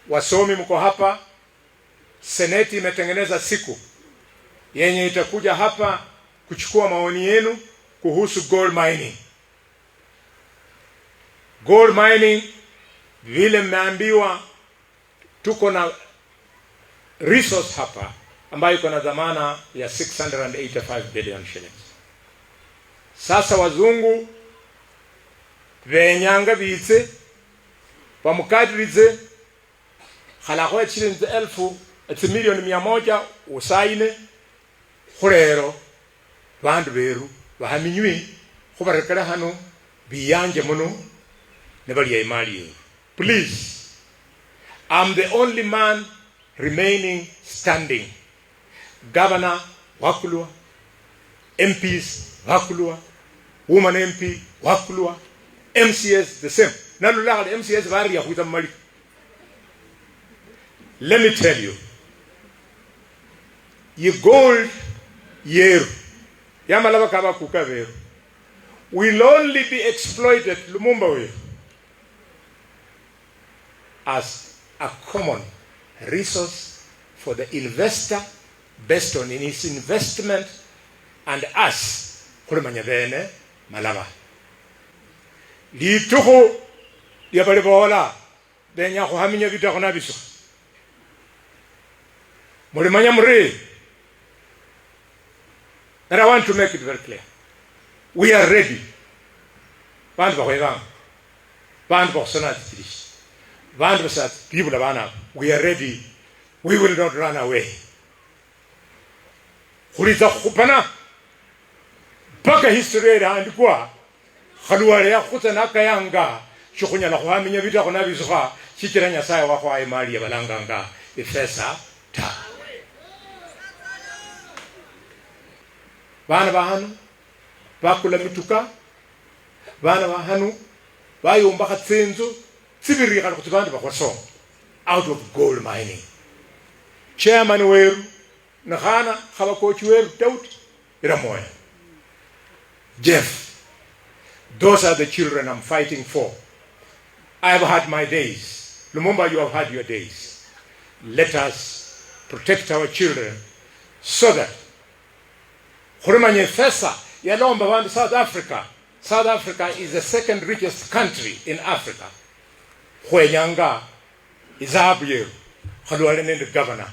wasomi mko hapa, Seneti imetengeneza siku yenye itakuja hapa kuchukua maoni yenu kuhusu gold mining. Gold mining, vile mmeambiwa, tuko na resource hapa ambayo iko na dhamana ya 685 billion shillings. Sasa wazungu venyanga bize bamukadirize khalakho shilingi 1000 milioni 100 usaine khurero bandu beru bahaminywi khubarekera hano biyanje muno ne bali imali. Please, I'm the only man remaining standing. Governor wakulwa, MPs wakulwa, woman MP wakulwa, MCS the same. Nalula the MCS bari ya kuita mali. Let me tell you, ye gold year yamalaba kaba kukaveru will only be exploited Lumumba way as a common resource for the investor based on his investment and us kulimanya bene malaba lituho lyabale bola benya kuhaminya bita kona biso mulimanya muri. And I want to make it very clear. We are ready. Bandu bahwega. Bandu bahsona tirish. Bandu basat people abana. We are ready. We will not run away. Kuliza kupana. Baka history ya andikwa. Khaluare ya khutana kayanga. Shukunya la kuhaminya bita kona biso chikiranya saya wako ay mali ya balanganga. Ifesa ta. Bana bahanu bakula mituka, bana bahanu bayomba khatsenzo sibiri kana kuti bantu bakwaso out of gold mining. Chairman weru nakhana khaba coach weru Daud Iramoya. Jeff, those are the children I'm fighting for. I have had my days. Lumumba, you have had your days. Let us protect our children so that Khurumanye Fesa yalomba bandu South Africa. South Africa is the second richest country in Africa. Khwenyanga izabuye khalwale nende governor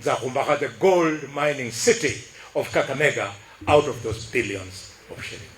zakumbaka the gold mining city of Kakamega out of those billions of shillings.